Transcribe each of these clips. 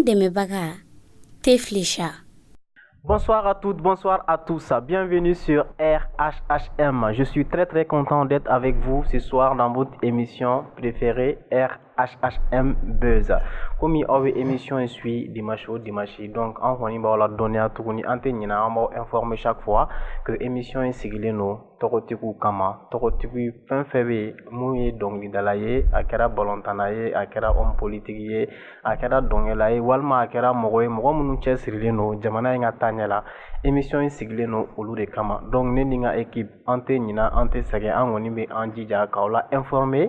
Ani Demebaga, Teflecha. Bonsoir à toutes, bonsoir à tous. Bienvenue sur RHHM. Je suis très content d'être avec vous ce soir dans votre émission préférée RHHM Buzz. Comme il y a une émission ici dimanche, donc on va la donner à tout le monde, on va informer chaque fois que l'émission est siglée nous. Tokotiku kama tokotiku fɛn fɛn bɛ mun ye dɔnkilidala ye a kɛra balɔntana ye a kɛra homme politique ye a kɛra dɔnkɛla ye walima a kɛra mɔgɔ ye mɔgɔ minnu cɛsirilen don jamana in ka taaɲɛ la émission in sigilen don olu de kama donc ne ni n ka équipe an tɛ ɲina an tɛ sɛgɛn an kɔni bɛ an jija k'aw la informer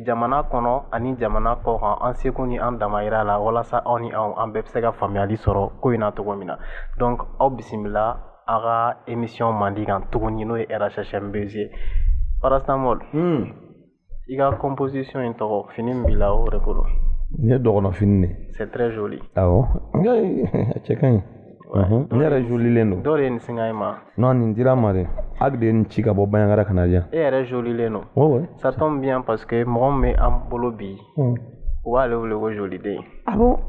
jamana kɔnɔ ani jamana kɔ kan an seko ni an damayira la walasa aw ni an bɛɛ bɛ se ka faamuyali sɔrɔ ko in na cogo min na donc aw bisimila aga émission mandi kan tuguni n'o ye RHHM Buzz ye Parastamol i ka composition in tɔgɔ fini min b'i la o de ko don ne dɔgɔnɔ fini de c'est très joli awɔ a cɛ ka ɲi ne yɛrɛ jolilen don dɔ de ye nin singa i ma non nin dira ma de hali de ye nin ci ka bɔ Baɲangara ka na diyan e yɛrɛ jolilen don ouais ça tombe bien parce que mɔgɔ min bɛ an bolo bi u b'ale wele ko joliden ah bon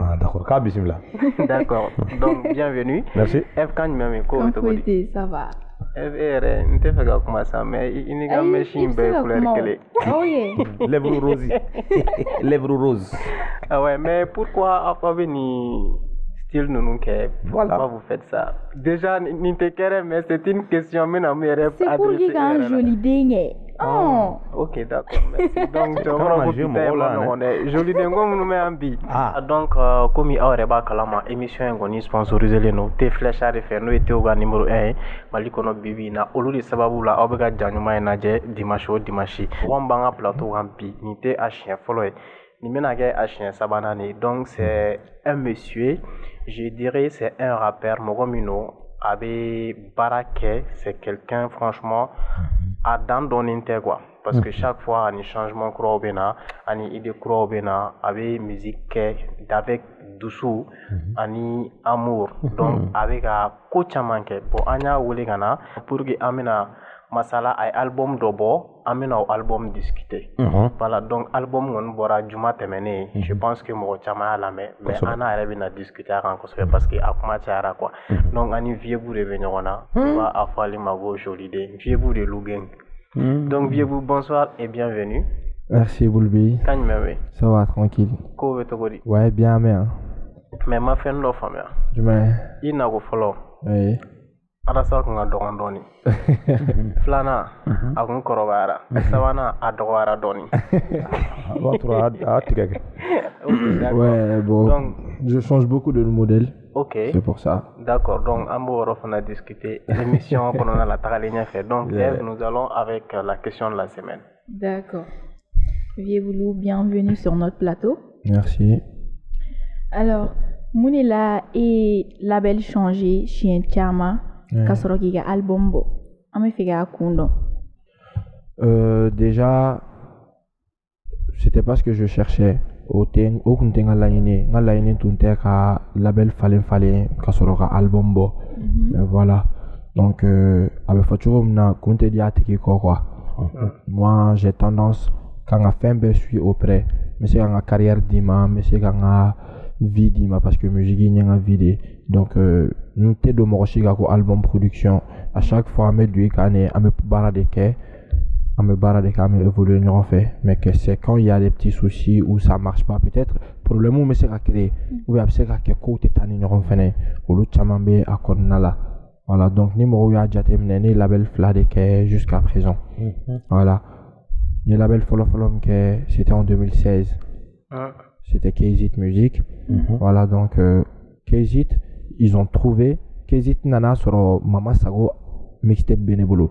ah d'accord k'a bisimila d'accord donc bienvenue merci F kan jumɛn min ko o tɔgɔ di ça va F e yɛrɛ n tɛ fɛ ka kuma sa mais i ni ka machine bɛɛ ye couleur kelen lèvre rose lèvre rose ah ouais mais pourquoi aw bɛ nin style ninnu kɛ voilà pourquoi vous faites ça déjà nin tɛ kɛrɛ mais c'est une question min na mun yɛrɛ c'est pour dire qu'un joli den oh ok d'accord merci donc cɛkɔrɔba ko bi ta ye ma nɔgɔn dɛ joli den ko minnu bɛ yan bi donc komi aw yɛrɛ b'a kalama émission in kɔni sponsorisé len don Teflecha de fɛ n'o ye Tew ka numéro 1 ye Mali kɔnɔ bi in na olu de sababu la aw bɛ ka ja ɲuman in lajɛ dimanche o dimanche mɔgɔ min b'an ka plateau kan bi nin tɛ a siɲɛ fɔlɔ ye nin bɛna kɛ a siɲɛ sabanan de donc c'est un monsieur je dirais c'est un rappeur mɔgɔ min don a bɛ baara kɛ c'est quelqu'un franchement a dan dɔɔnin tɛ quoi parce que chaque fois ani changement kuraw bɛ na ani idée kuraw bɛ na a bɛ musique kɛ avec dusu ani amour donc a bɛ ka ko caman kɛ bon an y'a wele ka na pour que an bɛna masala a ye album dɔ bɔ an bɛna o album discuter voilà donc album kɔni bɔra juma tɛmɛnen je pense que mɔgɔ caman y'a lamɛn mais an n'a yɛrɛ bɛna discuter a kan kosɛbɛ parce que a kuma cayara quoi donc ani Vieux-Bou de bɛ ɲɔgɔn na u b'a fɔ ale ma ko joliden Vieux-Bou de Lougen donc Vieux-Bou bonsoir et bienvenue. Merci Boulbi. Kan jumɛn bɛ ça va tranquille ko bɛ cogo di ouais bien mais ma fɛn dɔ faamuya jumɛn i nako fɔlɔ oui Arasa kun ka dɔgɔn dɔɔnin filanan a kun kɔrɔbayara sabanan a dɔgɔyara dɔɔnin ouais bon donc je change beaucoup de modèles ok c'est pour ça d'accord donc an b'o yɔrɔ fana discuter émission kɔnɔna la tagalen ɲɛfɛ donc nous allons avec la question de la semaine. D'accord. Vieux-Bou, bienvenue sur notre plateau. Merci. Alors Mounela et label changé chez Tiama kasoro ki ka album bo an bɛ fɛ k'a kun dɔn. Déjà c'était pas ce que je cherchais o kun tɛ n ka laɲini tun tɛ ka label falen ka sɔrɔ ka album bɔ mais voilà donc a bɛ fɔ cogo min na kun tɛ di a tigi kɔ quoi moi j'ai tendance ka n ka fɛn bɛɛ suivre auprès n bɛ se ka n ka carrière d'i ma n bɛ se ka n ka vie d'i ma parce que musique in ye n ka vie de donc n tɛ don mɔgɔ si ka ko album production à chaque fois an bɛ don i kan ne an bɛ baara de kɛ an bɛ évoluer ɲɔgɔn fɛ mais que c'est quand il y a des petits soucis où ça marche pas peut-être problème bɛ se ka créer ou bien a bɛ se ka kɛ kow tɛ taa ni ɲɔgɔn fɛnɛ olu caman bɛ a kɔnɔna la voilà donc ni mɔgɔw y'a jateminɛ ne label fila de kɛ jusqu'à présent voilà n ye label fɔlɔ min kɛ c'était en 2016 c'était K-Zit Music voilà donc K-Zit ils ont trouvé K-Zit nana sɔrɔ Mama Sago mixtape bɛ ne bolo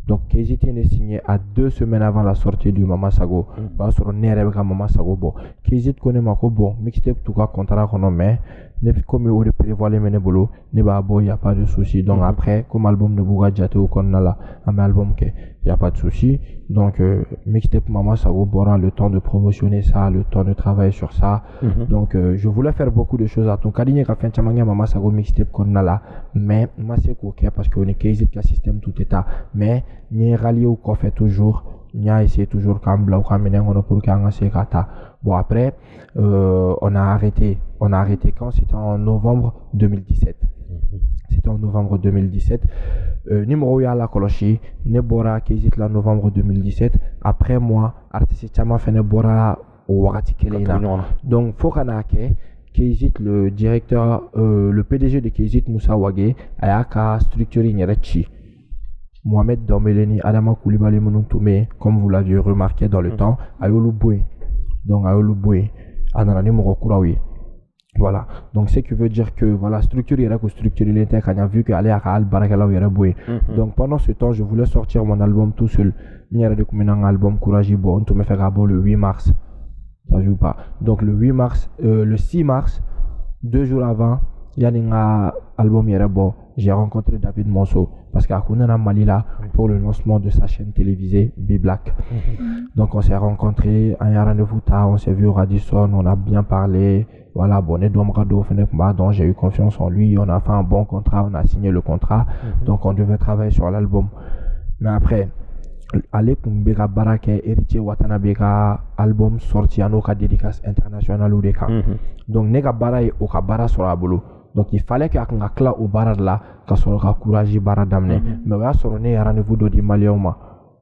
donc K-Zit est signé à 2 semaines avant la sortie du Mama Sago o y'a sɔrɔ ne yɛrɛ bɛ ka Mama Sago bɔ K-Zit ko ne ma ko bon mixtape t'u ka contrat kɔnɔ mais ne comme o de prévoilen bɛ ne bolo ne b'a bɔ y a pas de souci donc après comme album de b'u ka jatew kɔnɔna la an bɛ album kɛ y a pas de souci donc mixtape Mama Sago bɔra le temps de promotionner ça le temps de travailler sur ça donc je voulais faire beaucoup de choses à ton ka di n ye ka fɛn caman kɛ Mama Sago mixtape kɔnɔna la mais n ma se k'o kɛ parce que o ni K-Zit ka système tout est ta mais n ye rallié o kɔfɛ toujours on a essayé toujours pour que bon après on a arrêté quand c'était en novembre 2017. C'était en novembre 2017. Numéro ya la koloshi ne bora kezit la novembre 2017. Après moi artiste chama fait ne bora au wakati kelena. Donc faut kana ke Kezit, le directeur, le PDG de Kezit, Moussa Wage, a structuré une rechi. Mohamed Dombeleni, Adama Koulibaly Mounoutoumé, comme vous l'aviez remarqué dans le temps, Ayoluboué. Donc Ayoluboué, Ananani Morokuraoui. Voilà. Donc ce qui veut dire que voilà, structurer l'inter, quand on a vu qu'il allait à Al Barakala ou Yeraboué. Donc pendant ce temps, je voulais sortir mon album tout seul. Il y a un album Courage Bon, on me fait le 8 mars. Ça joue pas. Donc le 8 mars, le 6 mars, 2 jours avant, il y a un album Yerebo. J'ai rencontré David Monceau parce qu'à Kounana Malila pour le lancement de sa chaîne télévisée B-Black. Donc on s'est rencontrés, un rendez-vous tard, on s'est vu au Radisson, on a bien parlé. Voilà, bonnet d'Omrado, donc j'ai eu confiance en lui, on a fait un bon contrat, on a signé le contrat. Donc on devait travailler sur l'album. Mais après, ale kumbeka barake héritier Watanabe ka album sorti en oka dédicace international ou de kan. Donc nega bara e oka bara sur la bolo. Donc il fallait que akanga kla au bara là ka soro ka courage bara damne. Mais ouais soro ne rendez-vous do di Malioma.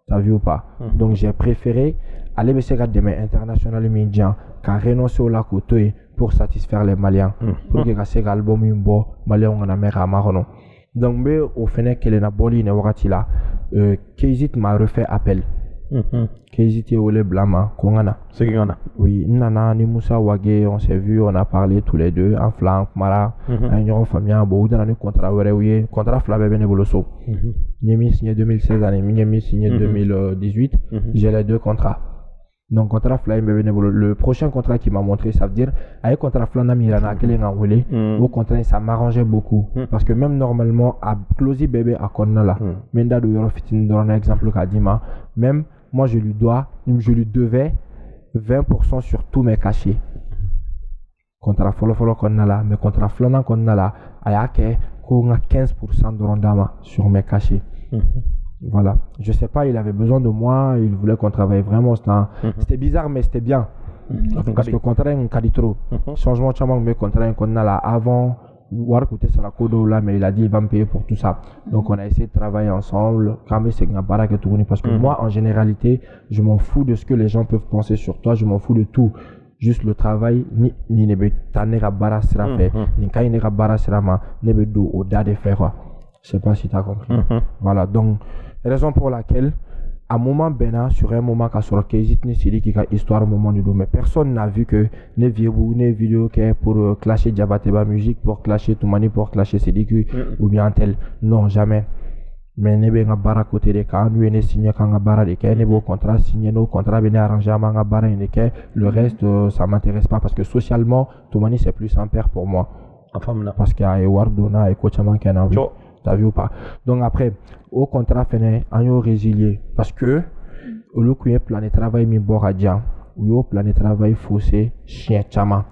T'as vu ou pas? Donc j'ai préféré aller me faire demain international médian ka renoncer au lakotoy pour satisfaire les Maliens. Pour que ka album imbo Malien on a mera marono. Donc au final qu'elle n'a boli ne wakati là. Kezit m'a refait appel. Kezit et Ole Blama, Kongana. C'est qui Kongana? Oui, Nana, ni Moussa Wage, on s'est vu, on a parlé tous les deux, en flanc, Mara, en famille, bon, dans le contrat, oui, contrat Flavé Beneboloso. J'ai signé 2016, j'ai signé 2018, j'ai les deux contrats. Donc, contrat Flavé Beneboloso, le prochain contrat qui m'a montré, ça veut dire, avec contrat Flana Mirana, au contraire, ça m'arrangeait beaucoup. Parce que même normalement, à Closy Bébé à Konnala, Menda de Yorofitin, dans un exemple Kadima, même moi, je lui devais 20% sur tous mes cachets. Contrat Folofolo Konnala, mais contrat Flana Konnala, Ayake, qu'on a 15% de rendement sur mes cachets. Voilà. Je sais pas, il avait besoin de moi, il voulait qu'on travaille vraiment. C'était bizarre, mais c'était bien. Parce que le contrat est un caditro. Changement de mais contrat qu'on a là avant, voir côté ça la codo là, mais il a dit il va me payer pour tout ça. Donc on a essayé de travailler ensemble. Quand même c'est une baraque et tout. Parce que moi, en généralité, je m'en fous de ce que les gens peuvent penser sur toi. Je m'en fous de tout. Juste le travail, ni nebe tanera bara sera fait, ni kainera bara sera ma nebe do au da de faire. Je sais pas si tu as compris. Voilà, donc raison pour laquelle à un moment sur un moment quand sur Kezit ni série qui a histoire moment du mais personne n'a vu que ne vidéo qui est pour clasher Diabateba musique, pour clasher Toumani, pour clasher Sédiku ou bien tel. Non, jamais. Mais ne be nga bara côté de quand nous ne signé quand nga bara de que ne beau contrat signé nos contrats bien arrangé à nga bara ne que le reste ça m'intéresse pas parce que socialement Toumani c'est plus un père pour moi. Parce qu'il y a Wardona et Kochaman qui en a vu. T'as vu ou pas? Donc après, au contrat fini, on y a résilié parce que au lieu qu'il y ait plan de travail mi boradjan ou au plan de travail faussé chien chama.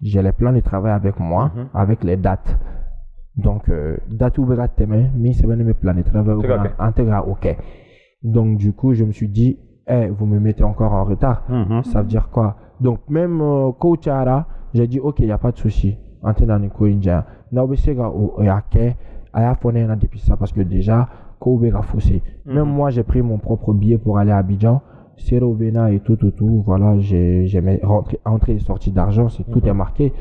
J'ai les plans de travail avec moi, avec les dates. Donc date ou berat teme, mi c'est bien mes plans de travail intégra ok. Donc du coup, je me suis dit, vous me mettez encore en retard. Ça veut dire quoi? Donc même coach Ara, j'ai dit ok, il y a pas de souci. Antena ni ko inja. Na obesega o yake aya foné na depuis ça parce que déjà Kobe a faussé. Même moi j'ai pris mon propre billet pour aller à Abidjan, Serobena et tout voilà, j'ai entrée et sortie d'argent, c'est tout est marqué.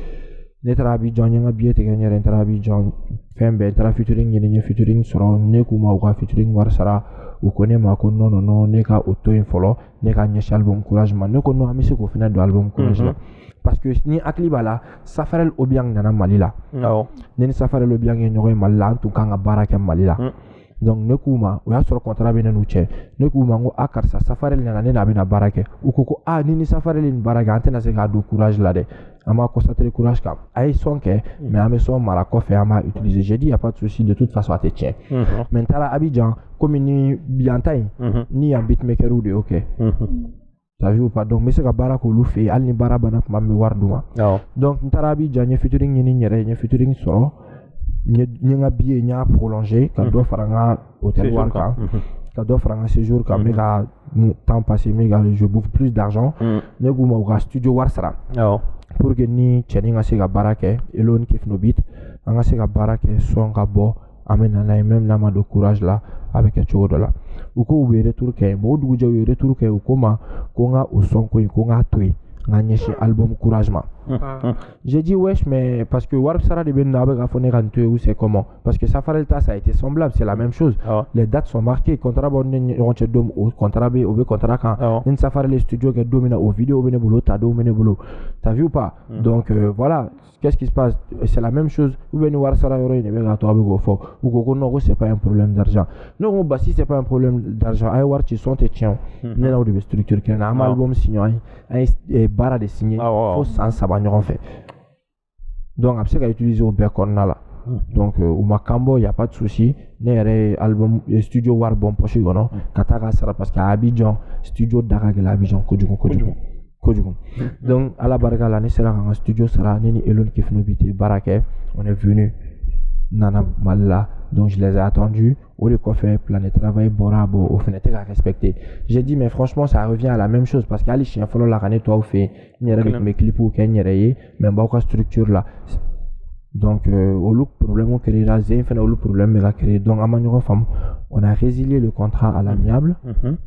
Netra Abidjan yanga billet te gagner entra Abidjan fembe entra featuring sera nekuma ou featuring warsara ou connaît ma kon non neka auto infolo neka nyesha album courage man neko no amisi ko final de album courage là. Parce que ni aklibala safarel obiang nana malila ni safarel obiang nyore malila tout kanga baraka malila donc nekuma o ya sur contrat benen uche nekuma ngo akarsa safarel nana ne na bina baraka ukoko ni safarel in baraka antena se ga do courage là de ama constater courage kam ay sonke mais ame son marako fait ama utiliser j'ai dit y a pas de souci de toute façon à te tient maintenant Abidjan comme ni biantai ni un beatmaker ou de OK. T'as vu ou pas? Donc, mais c'est que Barako l'a fait, al ni barabana pour me voir duma. Donc, Ntarabi, j'ai featuring ni featuring solo, ni nga billet ni prolongé, quand doit faire un hôtel Warka. ka dɔ fara n ka séjour kan n bɛ ka temps passé n bɛ ka je bouffe plus d'argent ne k'u ma u ka studio wari sara pour que ni cɛnin ka se ka baara kɛ Elone Kefnobit an ka se ka baara kɛ son ka bɔ an bɛ na n'a ye même n'a ma don courage la a bɛ kɛ cogo dɔ la u ko u bɛ retour kɛ bon o dugujɛ u ye retour kɛ u ko n ma ko n ka o son ko in ko n k'a to yen n ka ɲɛsin album courage ma j'ai dit wesh mais parce que wari sara de bɛ nin na a bɛ k'a fɔ ne ka nin to yen ou c'est comment parce que Safarel ta ça a été semblable c'est la même chose les dates sont marquées contrat b'aw ni ɲɔgɔn cɛ don o contrat bɛ o bɛ contrat kan ni Safarel ye studio kɛ don min na o vidéo bɛ ne bolo o ta don bɛ ne bolo t'as vu ou pas donc voilà qu'est-ce qui se passe c'est la même chose ou bien ni wari sara yɔrɔ in de bɛ k'a to a bɛ k'o fɔ u ko ko non ko c'est pas un problème d'argent ne ko bah si c'est pas un problème d'argent a ye wari ci son tɛ tiɲɛ o ne n'aw de bɛ structure kelen na an bɛ album signé an ye baara de signé fo san 3 ɲɔgɔn fɛ donc a bɛ se ka utiliser o bɛɛ kɔnɔna la donc u ma kan bɔ y a pas de souci ne yɛrɛ ye album studio wari bɔ n poche kɔnɔ ka taa k'a sara parce que a Abidjan studio da ka gɛlɛn Abidjan kojugu donc ala barika la ne sera ka n ka studio sara ne ni Elone Kefnobit ye baara kɛ on est venu nana Mali la donc je les ai attendus o de kɔfɛ plan de travail bɔra bon o fɛnɛ tɛ ka respecter j'ai dit mais franchement ça revient à la même chose parce que hali siɲɛ fɔlɔ la ka ne to aw fɛ yen n yɛrɛ de tun bɛ clipw kɛ n yɛrɛ ye mais n b'aw ka structure la donc olu problème créera Zen fɛnɛ olu problème bɛ ka créer donc an ma ɲɔgɔn faamu on a résilié le contrat à l'amiable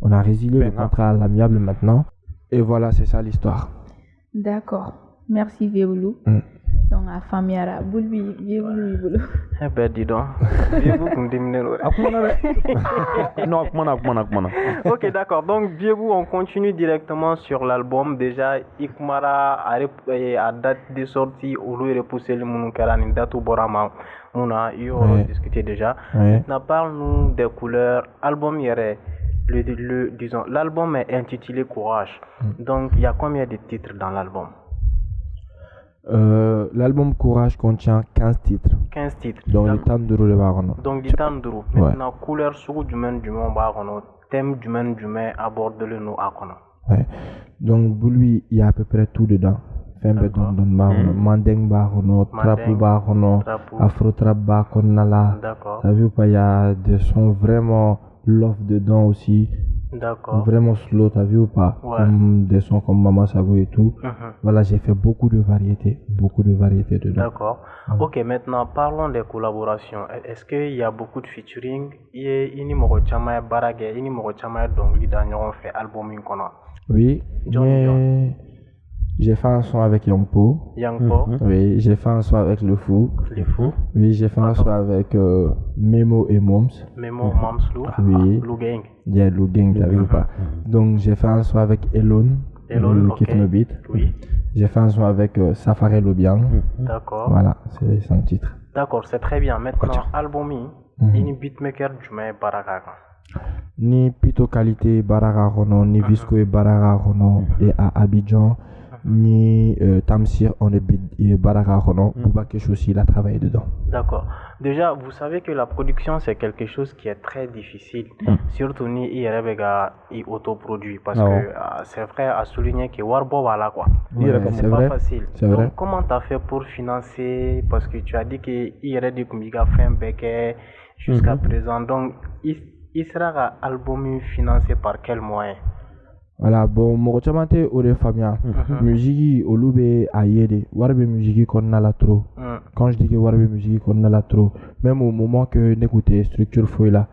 on a résilié le contrat à l'amiable maintenant et voilà c'est ça l'histoire. D'accord, merci Vieboulou. Donc a faamuyara bul bi Vieboulou bolo. Eh ben dis donc. Vieboulou kun diminen o. Non, kumana. OK, d'accord. Donc Vieboulou, on continue directement sur l'album. Déjà Ikumara a date de sortie ou lui repousser le munu kala ni date borama muna yo discuté déjà. Maintenant parle-nous des couleurs album yere. Disons, l'album est intitulé Courage. Donc, il y a combien de titres dans l'album? L'album Courage contient 15 titres. 15 titres. Donc, les temps de rouler. Donc, les temps de rouler. Maintenant, couleur sur du même thème du même aborde-le nous à quoi? Ouais. Donc, pour lui, il y a à peu près tout dedans. Fembe don Mandeng Barono, Trapu Barono, Afro Trap Baronala. D'accord. Ça veut pas, il y a des sons vraiment love dedans aussi. D'accord. Vraiment slow, t'as vu ou pas? Comme des sons comme Mama Sago et tout. Voilà, j'ai fait beaucoup de variétés dedans. D'accord. Ok, maintenant parlons des collaborations. Est-ce qu'il y a beaucoup de featuring? Il y a Barage, il y a donc on fait album inconnu. Oui, mais j'ai fait un son avec Yangpo. Oui, j'ai fait un son avec Le Fou. Oui, j'ai fait un son avec Memo et Moms. Oui. Lou Gang. Yeah, Lou Gang, t'as vu ou pas? Donc j'ai fait un son avec Elone Kefnobit. Oui. J'ai fait un son avec Safarel Obiang. D'accord. Voilà, c'est les 5 titres. D'accord, c'est très bien. Maintenant, album ni beatmaker du Baraka. Ni Pito Qualité Baraka Rono, ni Visco et Baraka Rono et à Abidjan. Ni Tamsir, on est Baraka Rono, Bouba Kesh aussi, il a travaillé dedans. D'accord. Déjà, vous savez que la production, c'est quelque chose qui est très difficile. Surtout ni IRBGA et autoproduit. Parce que c'est vrai à souligner que Warbo voilà quoi. C'est pas facile. Donc, comment tu as fait pour financer? Parce que tu as dit que IRBGA fait un béquet jusqu'à présent. Donc, il sera un album financé par quel moyen? Voilà, bon, mɔgɔ caman tɛ o de faamuya. Musique olu bɛ a ye de, wari bɛ musique kɔnɔna la trop. Quand je dis que wari bɛ musique kɔnɔna la trop, même au moment que n'écoutais structure foyi la,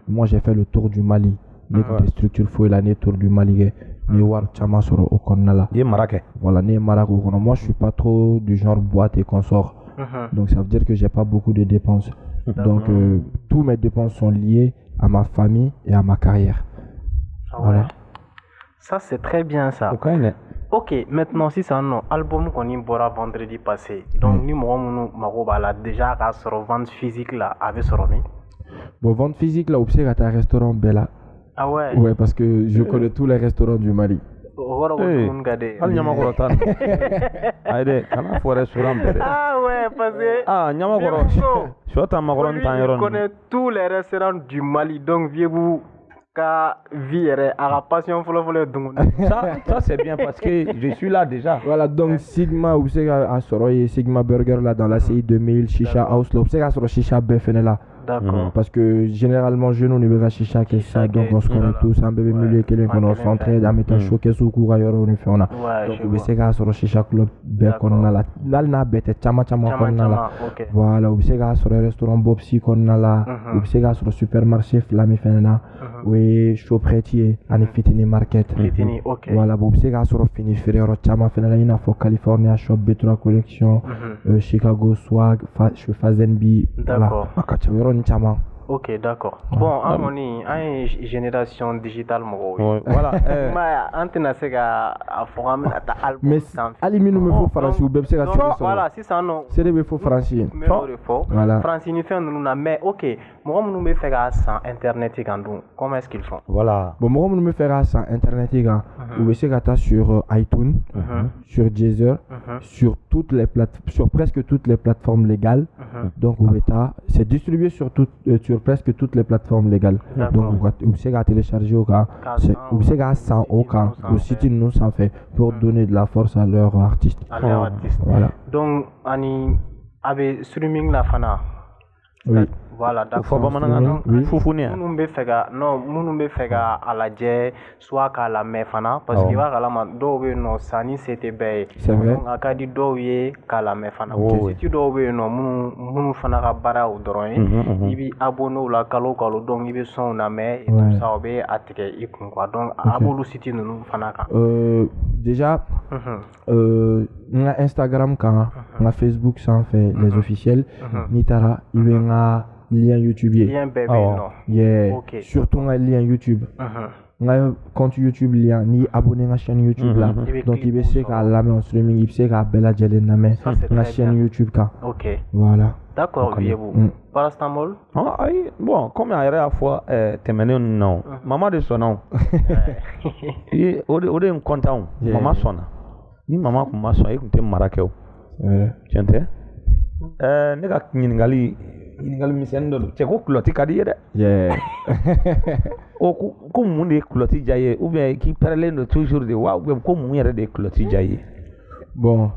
moi j'ai fait le tour du Mali. N'écoutais structure foyi la, ne tour du Mali kɛ, ne wari caman sɔrɔ o kɔnɔna la. I ye mara kɛ. Voilà, ne ye mara k'o kɔnɔ. Moi je suis pas trop du genre boîte et consort. Donc ça veut dire que j'ai pas beaucoup de dépenses. Donc tous mes dépenses sont liées à ma famille et à ma carrière. Voilà. Ça c'est très bien ça. Ok, maintenant si c'est un album qu'on y boira vendredi passé. Donc nous m'avons déjà à sur vente physique là avec Soromi. Bon, vente physique là, observe à un restaurant Bella. Ah ouais. Ouais, parce que je connais tous les restaurants du Mali. Ah ouais, parce que je connais tous les restaurants du Mali, donc vieux-vous ka vie à la passion ça c'est bien parce que je suis là déjà. Voilà, donc Sigma ou c'est à Soroye Sigma Burger là dans la CI 2000 Chicha House là, c'est à Soroye Chicha Befene là. D'accord. Parce que généralement, je ne vais pas chicha que ça, donc on se connaît tous, un bébé milieu qui est concentré, dans mes choqués sous cours ailleurs, on fait on a. Donc, vous savez sur le chicha club, on a la nalna bête, chama qu'on a la. Voilà, vous savez sur le restaurant Bobsi qu'on a la, vous savez sur le supermarché Flami Fena, oui, Chopretier, Anifitini Market. Voilà, vous savez sur le fini Ferrero, chama Fena, il a fait California Shop, B3 Collection, Chicago Swag, Fazenby, voilà. Ok, d'accord. Bon, Harmonie, une génération digitale, voilà. Mais Alimino me faut français ou Bebsé voilà, c'est ça, non. C'est des faux français. Voilà. Français, mais ok, moi, je me fais ça Internet, comment est-ce qu'ils font? Voilà. Bon, moi, je me fais ça Internet, ou sur iTunes, sur Deezer, sur presque toutes les plateformes légales. Donc, c'est distribué sur presque toutes les plateformes légales. Donc, vous pouvez télécharger au cas, vous pouvez au cas, le site nous s'en fait pour donner de la force à leurs artistes. Voilà. Donc, avec streaming la fana. Oui. Voilà, d'accord. Nous fait à la jet, soit à la mefana, parce qu'il va à la dowe no sani c'était bay. C'est vrai. Donc, à dit dowe à la mefana. Si tu dowe no, nous fana bara ou droit, il va abonner la calo, donc il va son name et tout ça, obé à teke quoi. Donc, abonner city nous fana. Déjà, on a Instagram, on a Facebook, ça en fait les officiels. Nitara, il y a lien YouTube. Lien bébé, non. Yeah. Okay. Surtout un lien YouTube. On a un compte YouTube, lien, ni abonné à la chaîne YouTube là. Donc il sait qu'à la main en streaming, il sait qu'à Bella Jelly na main la chaîne YouTube là. Ok. Voilà. D'accord, vieux-vous. Parastamol? Bon, comme il y a à la fois, t'es mené non. Maman de son nom. Et au dé un content. Maman sonne. Ni maman comme ma sonne, écoutez Marakeo. Tu entends? Nega Ningali. Ningal misendo che ko kloti kadi yede o ko mun de kloti jaye ou bien qui parle toujours de wa ou ko mun yere de kloti jaye bon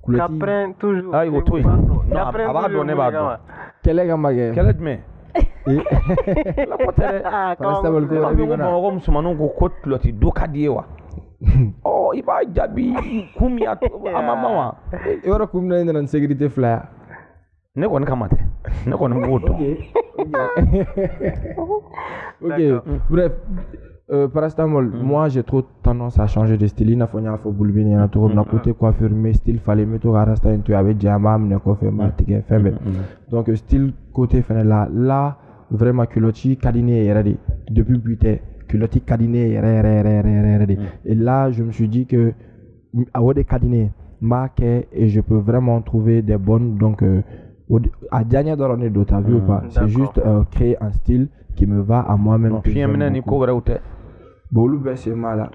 kloti après toujours ay o toy non aba donné ba do kele gamage kele me la potere parastable ko bi ko musumanu ko kloti do kadi wa oh iba jabi kumia amama wa e wara kumna ndana sécurité flyer ne ko kamate ne ko ngodo ok bref parastamol moi j'ai trop tendance à changer de style il faut faut boulbiner na to na côté coiffure mais style fallait mettre rasta into avec diamant ne ko fait matige fembe donc style côté fin là vraiment culotti cadiné yéradi depuis buté culotti cadiné et là je me suis dit que à des cadiné marqué et je peux vraiment trouver des bonnes donc à dernière d'oronnée d'autres, t'as vu ou pas? C'est juste créer un style qui me va à moi-même. Bon, c'est mal.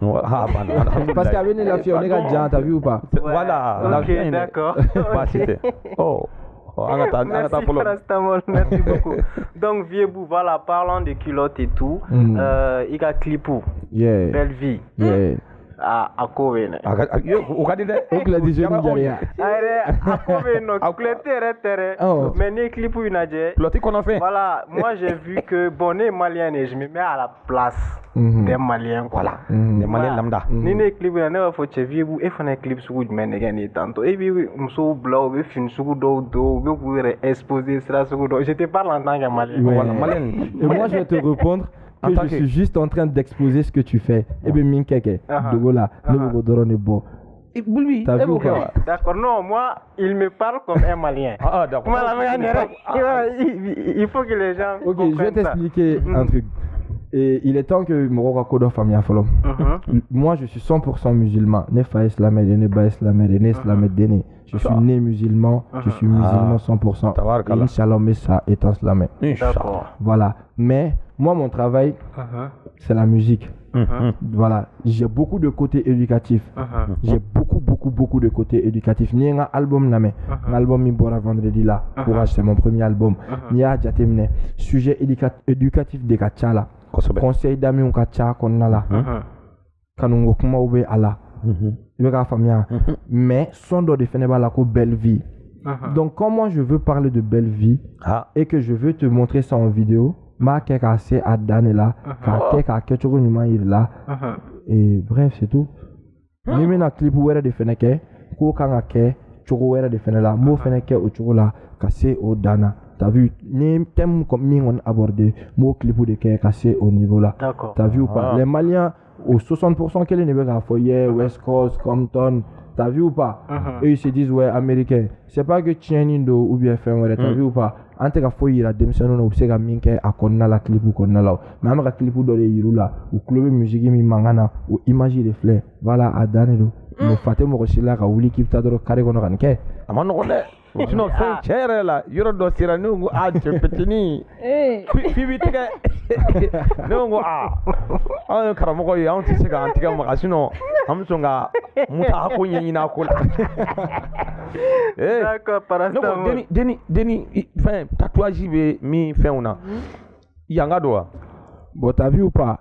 Parce qu'avec la fille, on est déjà, t'as vu ou pas? Voilà, la fille, d'accord. Oh. Merci beaucoup. Donc, vieux-bou, voilà, parlant de culottes et tout, il y a Clipou, Belle Vie. A Kovene. O ka di de. O kila di jeune Nigeria. Aïe, a Kovene, tere. Mais ni clip ou inaje. Ploti qu'on a fait. Voilà, moi j'ai vu que bonnet malien et je me mets à la place des Maliens. Voilà. Des Maliens lambda. Ni ne clip na ne faut chevier vous et fana clip sur vous mais ne tantôt. Et puis mso blanc be fin sur do vous exposer ça sur do. Je te parle en tant que Malien. Voilà, Malien. Et moi je vais te répondre. Que je suis juste en train d'exposer ce que tu fais. Et bien, minkeke, de voilà, le godron est beau. T'as vu quoi? D'accord, non, moi, il me parle comme un Malien. D'accord. Il faut que les gens. Ok, je vais t'expliquer un truc. Et il est temps que Morocco Kodo Famia Follow. Moi, je suis 100% musulman. Ne fa islamé, ne ba islamé, ne islamé déné. Je suis né musulman, je suis musulman 100%. Et Inch'Allah, mais ça est islamé. D'accord. Voilà. Mais moi, mon travail, c'est la musique. Voilà. J'ai beaucoup de côtés éducatifs. J'ai beaucoup de côtés éducatifs. Ni un album, l'album Mimbora vendredi là. Courage, c'est mon premier album. Ni a Djatemne. Sujet éducatif de Kachala. Conseil d'amis on Kacha qu'on a là. Kanungo kuma oube ala. Mais son do de feneba la ko belle vie. Donc, comment je veux parler de belle vie et que je veux te montrer ça en vidéo, ma kek a se à Danela, ka ketchoko nyuma là. Et bref, c'est tout. Ni mena clip où de feneke, ko kanga ke, choko de fenela, mo feneke au choko la, cassé au Dana. T'as vu, ni thème comme mi on abordé, mo clip de ke cassé au niveau là. D'accord. T'as vu ou pas? Les Maliens, au 60% quel est le niveau à Foyer, West Coast, Compton. T'as vu ou pas? Eux ils se disent ouais américain. C'est pas que Tienindo ou bien fait ouais. T'as vu ou pas? En tout cas faut y la démission on observe à minke à konna la clip ou konna là. Même la clip ou dans les là ou club musique mi mangana ou image les fleurs. Voilà à Danilo. Le faté mo rosila ka wuli kipta do kare kono kan ke. Amano konde. Sinon fin chere la yoro do sirani ngo a petini. Fibi tege. Non ah karamo ko ya on tise ka antika ma sinon amsonga muta ko nyina ko. D'accord parastamol. Deni fin tatouage be mi fin ona. Yanga doa. Bon t'as vu ou pas?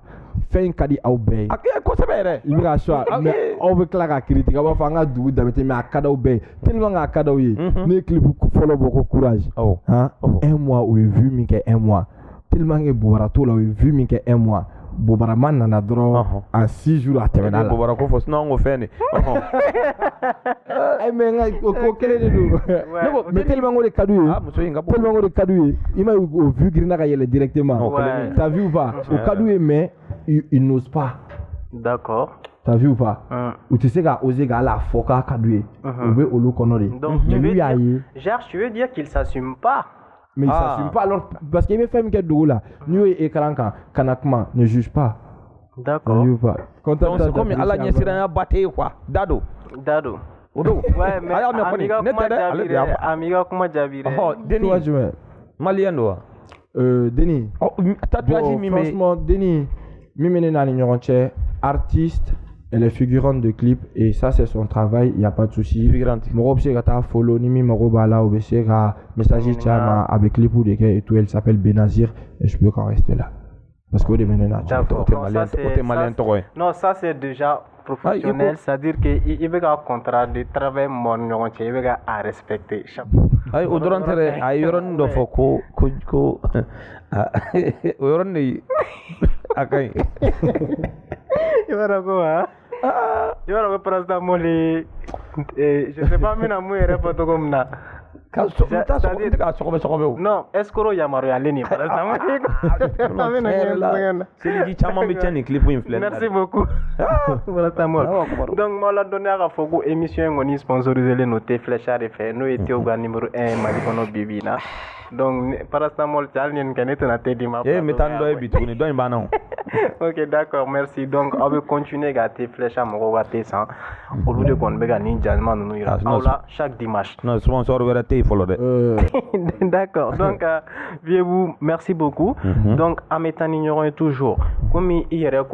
Fait un cadeau au bay. Quoi ça va? Il va choisir. Mais on veut que la critique. On va faire un doux d'habiter mais à cadeau bay. Tellement à cadeau y. Mais clip follow beaucoup courage. Hein? Un mois où il vu minke un mois. Tellement que Bobarato là où il vu minke un mois. Bobaraman nana dro en 6 jours à terminal. Bobarako faut non on fait ne. Mais quel est le mais tellement on est cadeau. Tellement on est cadeau. Il m'a vu Grina Kayele directement. T'as vu ou pas? Au cadeau mais il n'ose pas. D'accord. T'as vu ou pas? Ou tu sais qu'à oser la foka cadeau. Ou bien au lot connerie. Donc tu veux dire qu'il s'assume pas? Mais il s'assume pas alors parce qu'il veut faire une quête de là. Nous et Karanka, Kanakma ne juge pas. D'accord. Donc c'est comme Allah n'y a batté quoi. Dado. Ouais mais amiga kuma jabire. Oh Denis. Malien doa. Denis. Tatouage mimé. Franchement Denis, mimé na l'ignorance artiste. Elle est figurante de clip et ça c'est son travail, il n'y a pas de souci. Figurante. Mon robot c'est follow ni mon robot là ou c'est message chama avec clip ou et tout, elle s'appelle Benazir et je peux qu'en rester là. Parce que non, ça c'est déjà professionnel, c'est-à-dire qu'il veut un contrat de travail il veut à respecter. Ay odorante ay yoron do foko ko yoron ni akai. Tu vas reprendre molly. Je sais pas, mais moi, je réponds comme ça. Non, est-ce que Yamaro est allé? Merci beaucoup. Donc, moi, la donné à Fogo émission, on est sponsorisé les notés Fléchard et fait. Nous étions au numéro 1, Malikono Bibina. Donc, parastamol, Tchalien, Kanet, na tête ma. Ok, d'accord, merci. Donc, on va continuer à gâter Fléchard, mon gâter ça. Au lieu de qu'on béga ninja, nous ira chaque dimanche. Non, sponsor verité, follow. D'accord, donc, vieux-vous, merci beaucoup. Donc, à mettre en ignorant toujours, comme il y a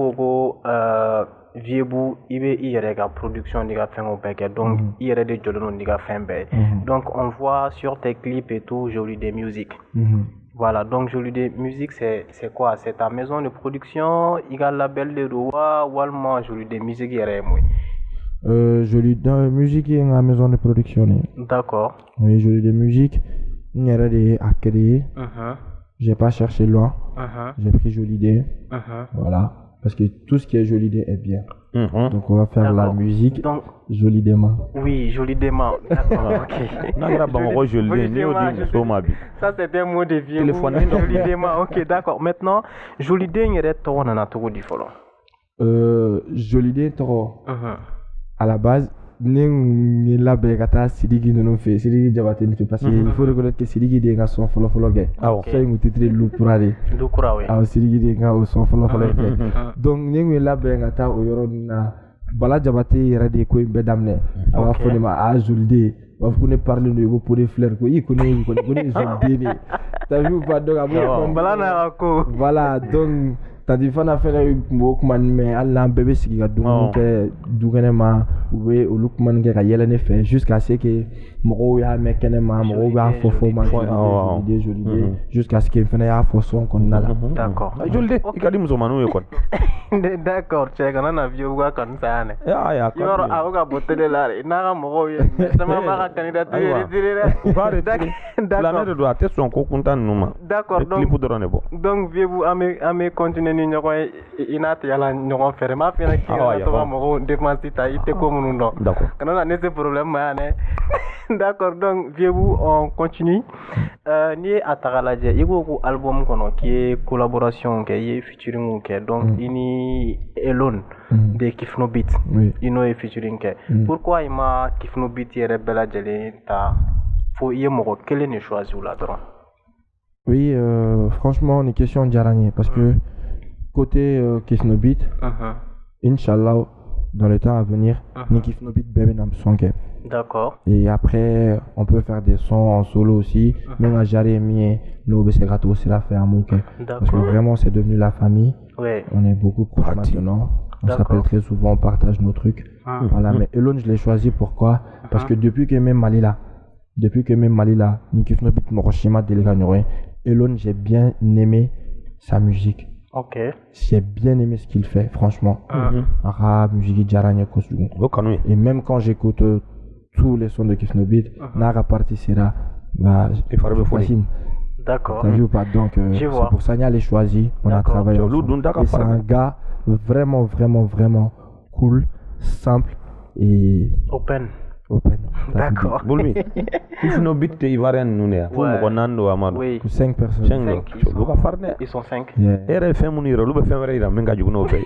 vieux-vous, il y a la production de la fin au paquet, donc il y a des jolons de la fin. Donc, on voit sur tes clips et tout, Joli des musiques. Voilà, donc Joli des musiques, c'est quoi? C'est ta maison de production, il y a le label de roi, ou allemand, Joli des musiques, il y a moi. Joli de musique et la maison de production. D'accord. Oui, Joli de musique, il y a des à créer. J'ai pas cherché loin. J'ai pris Joli D. Voilà. Parce que tout ce qui est Joli D est bien. Donc on va faire la musique donc, Joli Dément. Oui, Joli Dément. D'accord, ok. Ça c'était un mot de vieux. Joli Dément, ok, d'accord. Maintenant, Joli D, il y a ton anatomo du follow. Joli D, à la base, nous la begata Sidiki nous fait Sidiki Jabate nous fait parce qu'il faut reconnaître que Sidiki des gars sont follow gay. Ça il nous titre Lukurade. Lukura oui. Ah Sidiki des gars sont follow gay. Donc nous la begata au yorona bala Jabate yera de ko imbe damne. Awa fone ma azulde. On connaît parler de pour des fleurs ko il connaît zulde. T'as vu pas donc voilà donc tadi fana fɛnɛ mɔgɔw kuma ni mɛn hali n'an bɛɛ bɛ sigi ka dumuni kɛ du kɛnɛ ma u bɛ olu kuma ni kɛ ka yɛlɛ ne fɛ jusqu'à ce que mɔgɔw y'a mɛn kɛnɛ ma mɔgɔw b'a fɔ ma joli jusqu'à ce que fɛnɛ y'a fɔ son kɔnɔna la. D'accord. Joli de i ka di musomaninw ye kɔni. D'accord cɛ kana na vieux ka kanu sa yan dɛ. Yɔrɔ a bɛ ka bɔ télé la n'a ka mɔgɔw ye caman b'a ka candidature retiré dɛ. U b'a retiré. Lamɛn de don a tɛ sɔn ko kuntan ninnu ma. D'accord donc clip dɔrɔn de bɔ. Donc vieux an bɛ continuer ni ɲɔgɔn ye i n'a tigɛla ɲɔgɔn fɛ m'a f'i ɲɛna k'i kana to ka mɔgɔw dépense ta i tɛ ko minnu dɔn. D'accord. Kana na ne se problème ma yan dɛ. D'accord donc vieux on continue. N'i ye a ta k'a lajɛ i ko ko album kɔnɔ k'i ye collaboration kɛ i ye featuring kɛ donc i ni Elone de Kifno Beat i n'o ye featuring kɛ. Pourquoi i ma Kifno Beat yɛrɛ bɛɛ lajɛlen ta fo i ye mɔgɔ kelen de choisi o la dɔrɔn? Oui, franchement, une question d'Arani parce que côté Kifno Beat, Inch'Allah, dans le temps à venir, ni Kifno Beat bébé n'a besoin que. D'accord. Et après, on peut faire des sons en solo aussi. Même à Jérémy, nous, c'est gâteau, c'est la faire Mouké. Parce que vraiment, c'est devenu la famille. Ouais. On est beaucoup proches maintenant. On s'appelle très souvent, on partage nos trucs. Voilà, mais Elone, je l'ai choisi pourquoi? Parce que depuis que même Malila, ni Kifno Beat, Moroshima, Delega Nyoé, Elone, j'ai bien aimé sa musique. Ok. J'ai bien aimé ce qu'il fait, franchement. Arabe, musique, Djaranye, Kosugun. Et même quand j'écoute tous les sons de Kifno Beat, Nara parti sera, il faut facile. D'accord. T'as vu ou pas? Donc, c'est pour ça qu'on l'a choisi. On a travaillé ensemble. Et c'est un gars vraiment, vraiment, vraiment cool, simple et open. D'accord. Bulmi. Kifno Beat ivoirien nous né. Pour mon nando Amadou. Oui. 5 personnes. 5. Ils sont 5. Et fait mon hiro, le fait vrai, menga juno bay.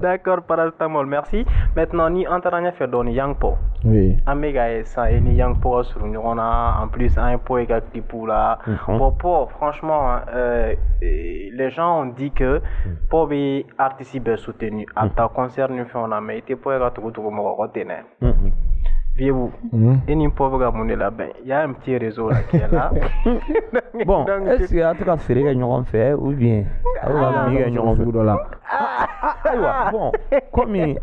D'accord, parastamol, merci. Maintenant ni antaranya fait donner Yang Po. Oui. Amega et ça et ni Yang Po sur nous on a en plus un poète qui pour là. Po franchement les gens ont dit que Po be artiste be soutenu à ta concert nous fait on a mais était poète tout mo retenir. Vieux-vous, et n'y peut pas monter là-bas. Il y a un petit réseau là qui est là. Bon, est-ce qu'il y a un truc à faire qu'on fait ou bien bon, comme il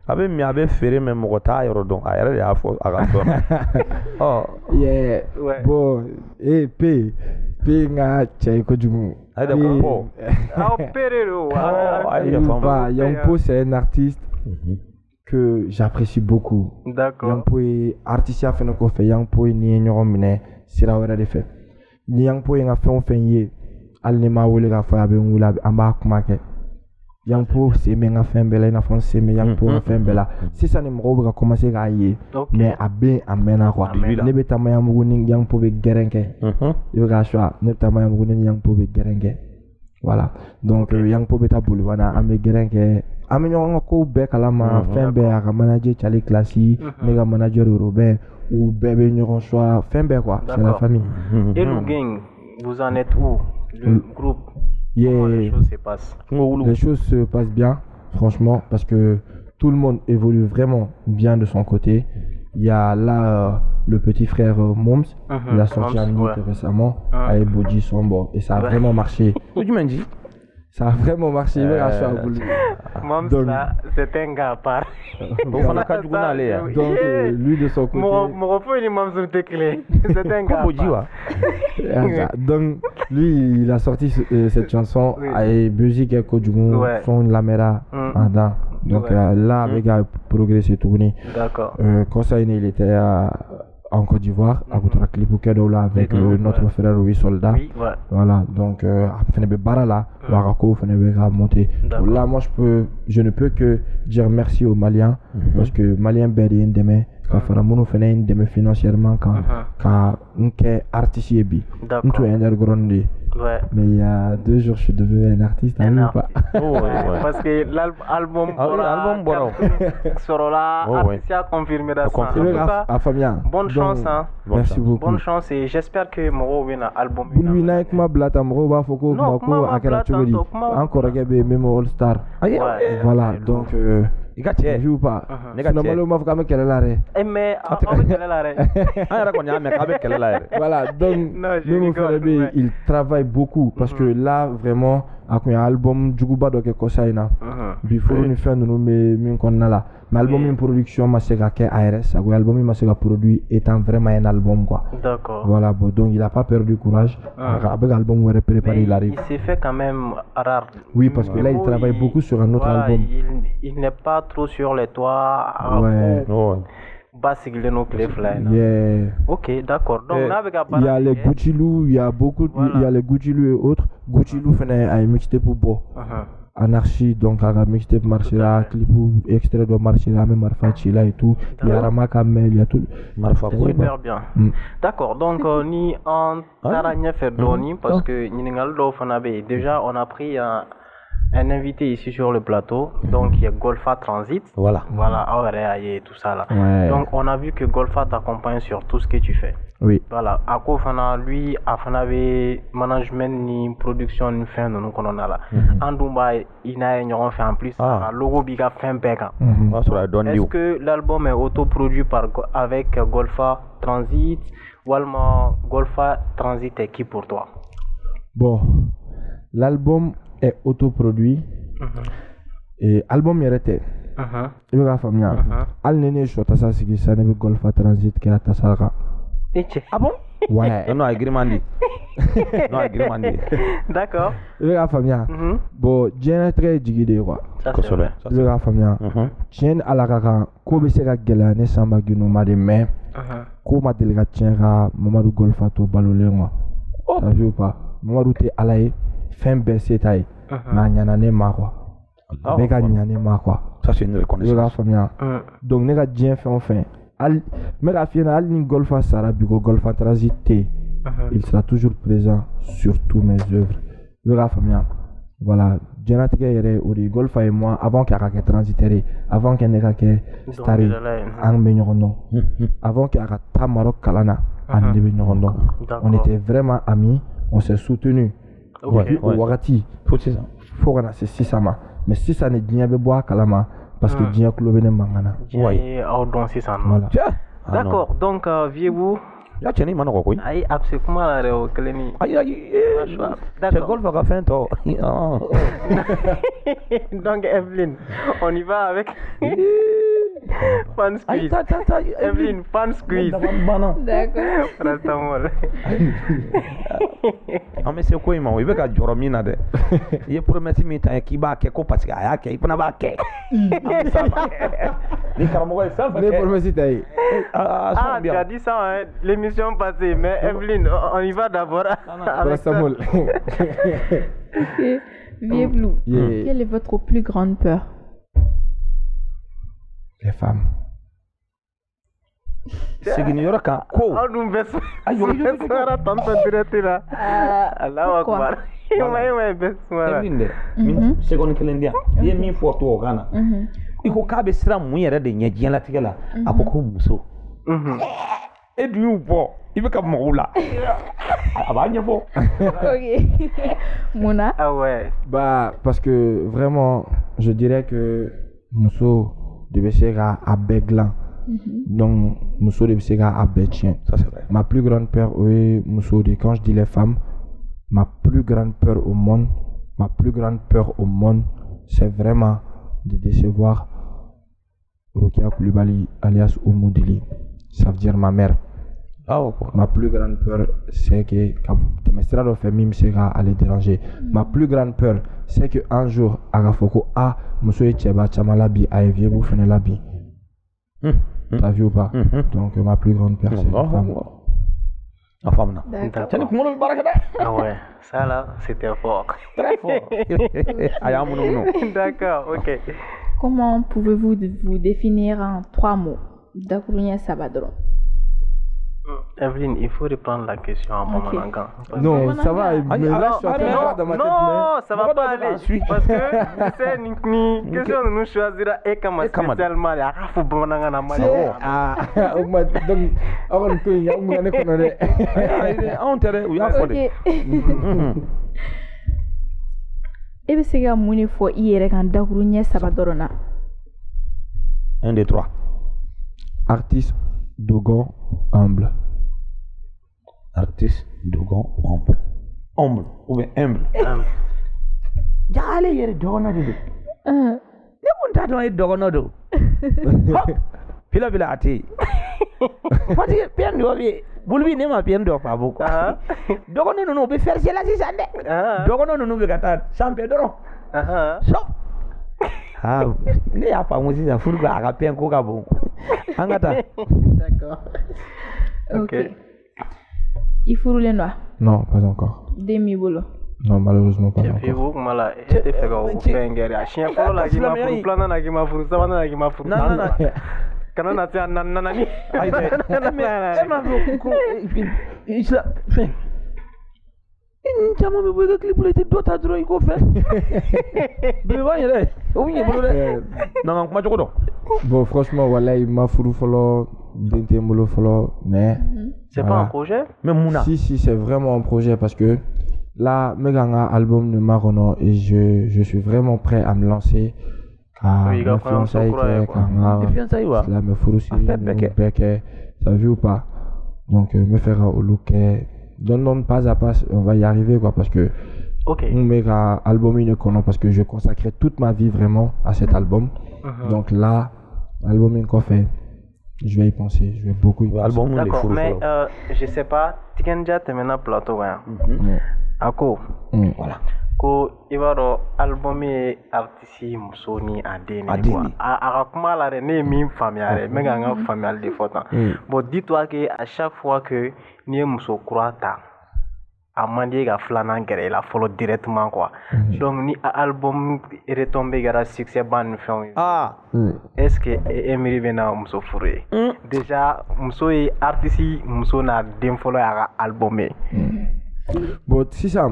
avait mis avec ferré même au taille rodon, ailleurs il y a faux à oh, yeah, bon, et P nga tchaïko du mou. Ah d'accord. Ah Perero. Yampo c'est un artiste que j'apprécie beaucoup. D'accord. Yampo est artiste à faire nos fait. Yampo est ni n'yom mine sera wera de fait. Ni Yampo est a fait on fait yé. Al ne ma wole ga fa abe ngula amba kumake. Yampo c'est men a fait bela na fon c'est men Yampo a fait bela. Si ça ne me robe ga commencer ga yé. Mais abe amena quoi. Ne beta ma Yampo ni Yampo be gerenke. Yo ga choix ne beta ma Yampo ni Yampo be gerenke. Voilà. Donc Yampo beta bulu wana ame gerenke. Amenyo ko be kala ma fembe aka manager Charlie Classy, mega manager Robin ou bébé nyon choix fembe quoi, c'est la famille. Et le gang, vous en êtes où? Le groupe, comment les choses se passent? Les choses se passent bien, franchement, parce que tout le monde évolue vraiment bien de son côté. Il y a là le petit frère Moms, il a sorti un hit récemment avec Bodji Sombo et ça a vraiment marché. Tu m'as dit? Ça a vraiment marché, Moms là, c'est un gars à part. Donc lui de son côté. Mon frère il est Moms sur tes clés. C'est un gars à part. Donc lui il a sorti cette chanson avec musique et Kodjumou, son Lamera. Donc là avec a progressé tourné. D'accord. Quand ça il était en Côte d'Ivoire, à Koutara Klipukedola avec notre frère Louis Soldat. Voilà, donc Fenebe Barala, Warako, Fenebe a monté. Là, moi je ne peux que dire merci aux Maliens parce que Maliens Bedi Ndeme, quand Faramounou Fene Ndeme financièrement, quand Nke artiste Yebi, Ntou underground. Mais il y a 2 jours, je suis devenu un artiste. Parce que l'album sera là, artiste a confirmé ça. Bonne chance. Merci beaucoup. Bonne chance et j'espère que Moro win un album. Encore même All Star. Voilà, donc I ka cɛ vu ou pas ne ka sinon malo m'a fɔ k'an bɛ kɛlɛ la dɛ mais aw bɛ kɛlɛ la dɛ an yɛrɛ kɔni y'a mɛn k'a bɛ kɛlɛ la yɛrɛ voilà donc minnu fɛnɛ bɛ yen il travaille beaucoup parce que là vraiment a kun ye album juguba dɔ kɛ kɔsa in na bi furu ni fɛn ninnu bɛ min kɔnɔna la mais album in production ma se ka kɛ a yɛrɛ sago ye album in ma se ka produit étant vraiment un album quoi. D'accord. Voilà bon donc il a pas perdu courage avec album wɛrɛ préparé il arrive. Il s'est fait quand même rare. Oui parce que là il travaille beaucoup sur un autre album. Il n'est pas trop sur les toits. Ouais. Bas sigilen no clé fly. Yeah. OK, d'accord. Donc là avec il y a les Gucci Lou, il y a beaucoup il y a les Gucci Lou et autres. Gucci Lou fait un mixtape pour beau. Anarchie donc à la mixtape marchera clip extrait de marchera même Marfachi là et tout il y a Rama Kamel il y a tout super bien d'accord donc ni en taranya fait doni parce que ñiningal do fana be déjà on a pris un invité ici sur le plateau donc il y a Golfa Transit voilà et tout ça là donc on a vu que Golfa t'accompagne sur tout ce que tu fais. Oui. Voilà. Ako fana lui a fana be management ni production ni fin de nous qu'on a là. Andumba il n'a rien fait en plus. Logo biga fin beka. Est-ce que l'album est autoproduit avec Golfa Transit ou alors Golfa Transit est qui pour toi? Bon, l'album est autoproduit et album mérité. Il va faire mieux. Al nene shota sa sigi sa ne Golfa Transit qui a tasara. Ah bon? Ouais. Non, agreement dit. Non, agreement dit. D'accord. Il va faire mieux. Bon, j'ai très digidé quoi. Ça c'est vrai. Il va faire mieux. Tiens à la kaka, ko be se ka gela ne samba gino ma de mais. Ko ma delega tiens ka Mamadou Golfa to balole moi. Ça veut pas. Mamadou te alaye fin baissé taille. Ma nyana ne ma quoi. Be ka nyane ma quoi. Ça c'est une reconnaissance. Il va faire mieux. Donc ne ka dien fait enfin. Mais la fin al ni Golfa Sara Bigo Golfa Transit il sera toujours présent sur tous mes œuvres. Le Rafamia voilà Janatike yere ori Golfa et moi avant qu'il y ait transitaire avant qu'il y ait staré en Benyondo avant qu'il y ait Tamarok Kalana en Benyondo on était vraiment amis on s'est soutenus au Wagati faut qu'on a c'est Sisama mais si ça n'est bien bois Kalama parce que Dia Klobene Mangana. Oui, voilà. D'accord, donc viez-vous. Ya tiens, il m'a non quoi. Aïe, absolument la réo, Clémy. Aïe, d'accord. Golf va faire toi. Donc Evelyne, on y va avec. Fan squeeze. Evelyne, fan squeeze. D'accord. Rastamol. Ah mais c'est quoi il veut que Joromina de. Il promet mi ta qui ba ke ko parce que aya ke ipna ba ke. Ni karamogo ça fait. Ne promet tai. Ah, tu as dit ça hein, l'émission passée mais Evelyne, on y va d'abord avec Rastamol. OK. Vieux Blue. Quelle est votre plus grande peur? Les femmes. Segini yɔrɔ kan ko. Aw dun bɛ sumara tantɔ direct la. Alahu akbar. Ima bɛ sumara. Evelyne dɛ. Seconde kelen di yan. I ye min fɔ tubabukan na. I ko k'a bɛ siran mun yɛrɛ de ɲɛ diɲɛlatigɛ la. A ko ko muso. E dun y'u bɔ i bɛ ka mɔgɔw la. A b'a ɲɛfɔ. OK. Mona? Ah ouais. Bah parce que vraiment je dirais que muso de bɛ se ka a bɛɛ dilan. Donc muso de bɛ se ka a bɛɛ tiɲɛ. Ça c'est vrai. Ma plus grande peur o ye muso de quand je dis les femmes ma plus grande peur au monde c'est vraiment de décevoir Rokia Koulibaly alias Oumoudili. Ça veut dire ma mère. Ah ok. Ma plus grande peur c'est que quand mes strades fait mime c'est qu'à les déranger. Ma plus grande peur c'est que un jour Agafoko a monsieur Tcheba Chamalabi a vieux bouffon la bi. T'as vu ou pas? Donc ma plus grande peur c'est la femme. La femme là. D'accord. Ah ouais, ça là c'était fort. Très fort. D'accord, OK. Comment pouvez-vous vous définir en 3 mots? Dakurunya Sabadron. Evelyne, il faut reprendre la question en Mamanangan. Non, ça va. Mais là, je suis en train de voir dans ma tête. Non, ça va pas aller. Parce que, c'est une question de nous choisir et comme spécialement, il y a un fou Mamanangan à Mali. Donc, on peut y aller. On te dit, oui, à fond. E bɛ se ka mun de fɔ i yɛrɛ kan Dakuruɲɛ Saba dɔrɔn na? 1, 2, 3. Artiste Dogon humble. Artiste Dogon humble. Humble ou bien humble. Jale yere Dogon do. Ne kun ta don Dogon do. Bila ati. Fati pian do bi. Bulbi ne ma pian do pa boko. Dogon no be faire cela si sande. Dogon no be kata champion doro. So. Ne ya pa mo si sa furu ga ka pian ko ka bon. Angata. D'accord. Ok. Il faut rouler noir. Non, pas encore. Demi-bolo. Non, malheureusement pas encore. Et vous, mala, et te fait go fengere. A chien folo la gi ma furu plana na gi ma furu savana na gi ma furu. Non. Kana na tia nana ni. Ai ma ko isla fin. Chama me boga clip le te dota dro iko fe. Be ba yere. O yin bolo de. Non, kuma joko do. Bon, franchement, voilà, il m'a fourré follow, d'intembolo follow, mais. C'est pas un projet? Mais Mouna. Si, c'est vraiment un projet parce que là, Meganga album de Marono et je suis vraiment prêt à me lancer. Car ma fiançaille là, me fourré aussi, ça vu ou pas? Donc, me faire au look. Donne pas à pas, on va y arriver quoi parce que. Ok. Mon méga album il est parce que je consacrais toute ma vie vraiment à cet album. Donc là, album il fait. Je vais y penser, je vais beaucoup y penser. Album d'accord, mais je sais pas, Tikenja te mena plateau hein. Ako. Voilà. Ko ibaro album e artiste musoni adeni quoi. A kuma la ne mi familiare, mega nga familial de fotan. Bon dis-toi que à chaque fois que ni muso croata a mandé ga flana gere la follow directement quoi. Donc ni album retombé gara succès ban film. Est-ce que Emery vena muso fure? Déjà muso e artiste muso na dem follow ya album. Bon si ça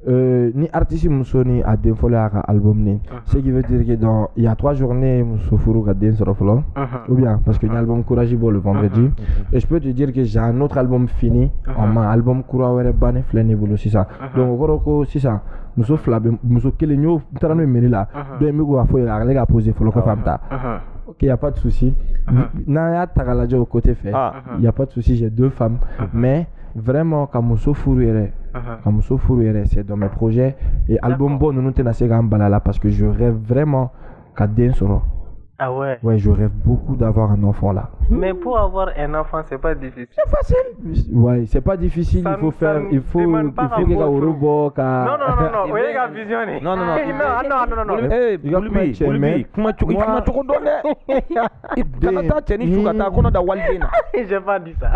ni artiste muso ni a dem follow ya album ni. Ce qui veut dire que dans il y a 3 journées muso furu ga dem sur follow ou bien parce que ni album Courageable le vendredi et je peux te dire que j'ai un autre album fini en ma album Courageable bane flene bolo si ça. Donc goroko si ça muso flabe muso kelenyo tarano meri là donc mi go afo la ga poser follow ko famta. Ok, il n'y a pas de souci. Naya Tagaladjo au côté fait. Il n'y a pas de souci, j'ai 2 femmes. Mais vraiment, Kamuso Fourouere, c'est dans mes projets. Et album bon, nous sommes balala parce que je rêve vraiment qu'à Densoro. Ah ouais? Ouais, je rêve beaucoup d'avoir un enfant là. Mais pour avoir un enfant, c'est pas difficile. C'est facile. Ouais, c'est pas difficile. Il faut faire. Il faut qu'il y ait un robot. Non. Oui, il y a visionné. Non. Non. Eh, Bulbi. Comment tu donnes? J'ai pas dit ça.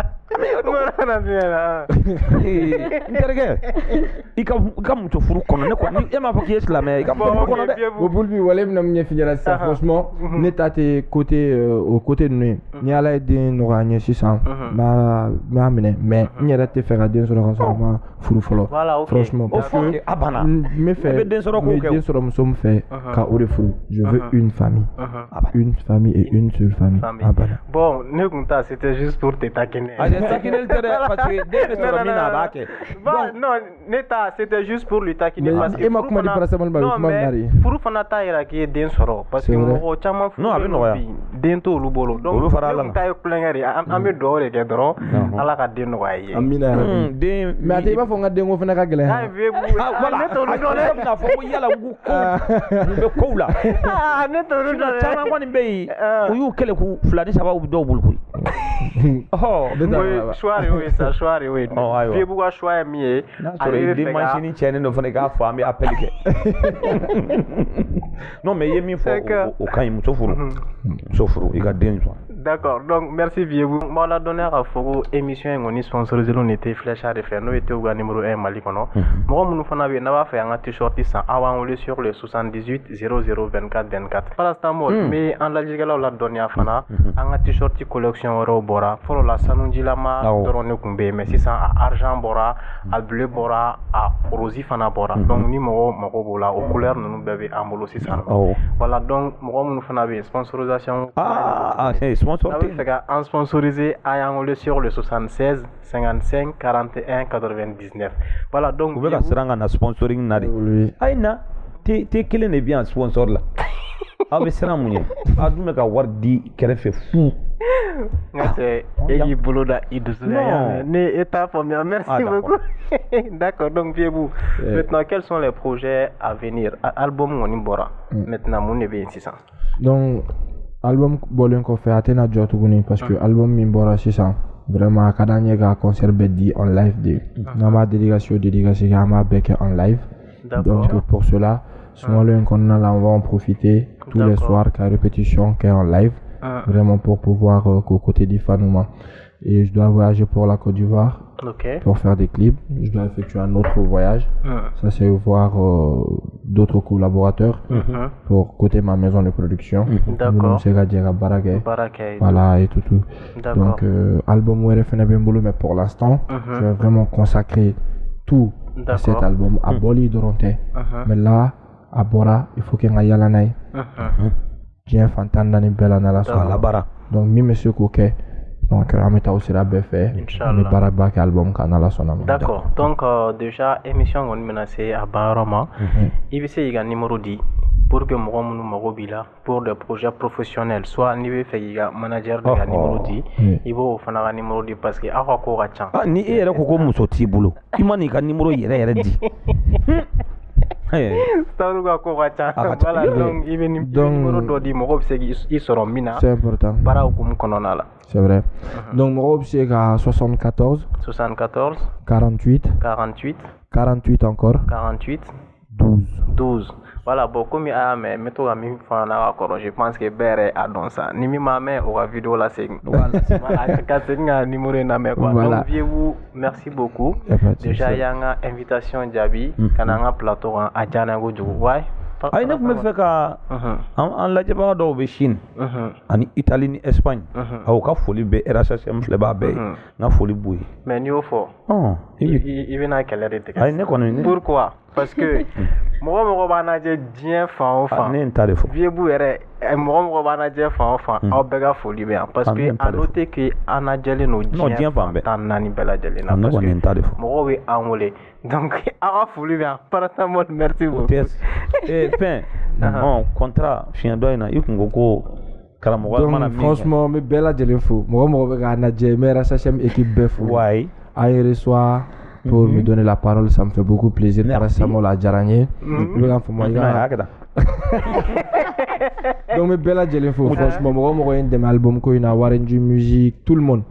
I ka muso furu kɔnɔ ne kɔni e m'a fɔ k'i ye silamɛ i ka muso furu kɔnɔ dɛ. Bon Bulbi wale mina min ɲɛf'i ça franchement ne t'a te côté au côté de nous ni ala ye den nɔgɔya ɲɛ sisan m'a minɛ mais n yɛrɛ tɛ fɛ ka den sɔrɔ ka sɔrɔ ma furu fɔlɔ franchement parce que a banna n bɛ fɛ den sɔrɔ muso min fɛ ka o de furu je veux une famille et une seule famille a banna. Bon ne kun ta c'était juste pour te taquiner. Taquiner tɛ dɛ parce que den bɛ sɔrɔ min na a b'a kɛ. Non ne ta c'était juste pour lui taquiner parce que non mais furu fana t'a yira k'i ye den sɔrɔ parce que mɔgɔ caman furu bi den t'olu bolo donc ne kun ta ye kulonkɛ de an bɛ dugawu de kɛ dɔrɔn ala ka den nɔgɔya i ye. Amina den mais a tɛ i b'a fɔ n ka denko fana ka gɛlɛn. Ne t'olu dɔn dɛ. Ne bɛna fɔ ko yala n bɛ kow la. Ne t'olu dɔn dɛ. Caman kɔni bɛ yen u y'u kɛlɛ k'u 2 ni 3 dɔw bolo koyi. Choix de oui ça choix de oui. Puis pourquoi choix est mieux? Ale de machine tienne no fana k'a fɔ an bɛ appel kɛ. Non mais i ye min fɔ o ka ɲi muso furu i ka den sɔrɔ. D'accord, donc merci Vieux-Bou. Moi la donner à Fogo émission ngoni sponsorisé l'on était Flèche à refaire. Nous était au numéro 1 Mali kono. Moi mon fana bi na ba fait un t-shirt ça avant le sur le 78 00 24 24. Pour l'instant mais en la jigala la donner à fana un t-shirt collection oro bora. Follow la sanunjila ma dorone kumbe mais si ça argent bora, à bleu bora, à rosy fana bora. Donc ni mo bola au couleur nous bébé ambolo si ça. Voilà donc moi mon fana bi sponsorisation en sponsorisé à sur le 76 55 41 99. Voilà donc vous pouvez faire un sponsoring nari. Aïna, t'es quel est bien sponsor là? aw bɛ siran mun ye a dun bɛ ka wari di kɛrɛfɛ fu e y'i bolo da i dusu la ne e t'a faamuya merci beaucoup d'accord donc Viebou maintenant quels sont les projets à venir album kɔni bɔra maintenant mun de bɛ yen sisan donc album bɔlen kɔfɛ a tɛna jɔ tuguni parce que album min bɔra sisan vraiment a ka d'an ye ka concert bɛɛ di en live de n'an b'a dédicace kɛ an b'a bɛɛ kɛ en live donc pour cela sunkalo in kɔnɔna la on va en profiter tous les soirs ka répétition kɛ en live vraiment pour pouvoir côté des fans. Et je dois voyager pour la Côte d'Ivoire pour faire des clips. Je dois effectuer un autre voyage. Ça, c'est voir d'autres collaborateurs pour côté ma maison de production. D'accord. Voilà, et tout. Donc, album Bembolo, mais pour l'instant, je vais vraiment consacrer tout à cet album à Boli Doronte. Mais là, à Bora, il faut qu'il y ait un Dieu fantan dans belle analyse la bara donc mi monsieur Koké donc ameta aussi la fait le barabak album canal sonama d'accord donc déjà émission on menacé à Barama il y a un numéro 10 pour que mo munu mago bila pour des projets professionnels soit ni fait il y a manager de numéro 10 il faut fana un numéro 10 parce que a ko ka chan ni e yɛrɛ ko ko muso t'i bolo i ma n'i ka numéro yɛrɛ di voilà donc il numéro dɔ di mɔgɔ bɛ se k'i sɔrɔ min na c'est important baara hukumu kɔnɔna la c'est vrai donc mɔgɔ bɛ se ka 74 48 encore 12 voilà bon comme a mais méthode à mi fana encore je pense que bere a don ça ni mi mame o la vidéo la c'est voilà c'est un numéro na mais quoi donc Viebou merci beaucoup déjà yanga invitation Jabi kananga plateau a jana go jugu ouais ay nak me feka an lajaba do be Chine ani Italie ni Espagne aw ka foli be RHM fleba be na foli buyi mais ni au fort il vient à quelle heure ay ne kono pourquoi parce que mɔgɔ b'a lajɛ diɲɛ fan o fan ne t'ale fɔ Viebou yɛrɛ mɔgɔ b'a lajɛ fan o fan aw bɛɛ ka foli bɛ yan parce que a noté que an lajɛlen no diɲɛ fan tan naani bɛɛ lajɛlen na parce que mɔgɔw bɛ an wele donc aw ka foli bɛ yan paracetamol merci beaucoup fɛn contrat fiɲɛ dɔ in na i kun ko karamɔgɔ mana min franchement n bɛ bɛɛ lajɛlen fo mɔgɔ bɛ k'a lajɛ n bɛ RHM équipe bɛɛ fo a ye reçoit pour me donner la parole, ça me fait beaucoup plaisir. Paracetamol a jaranye. Donc me bella jelen fo franchement mo en dem album ko ina warenju musique tout le monde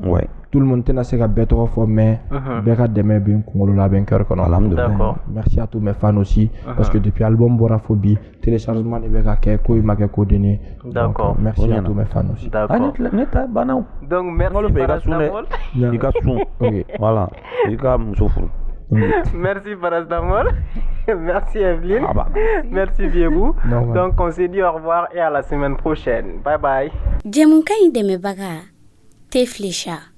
tout le monde tena se ka beto fo mais be ka deme bin kungolo la ben cœur kono alhamdulillah merci à tous mes fans aussi parce que depuis album Boraphobie téléchargement de be ka ke ko ma ke ko deni d'accord merci à tous mes fans aussi d'accord neta banau donc merci Paracetamol ika sun OK voilà ika musofuru merci Paracetamol merci Evelyne merci Viebou donc on se dit au revoir et à la semaine prochaine bye bye Jemunka ideme baga Teflisha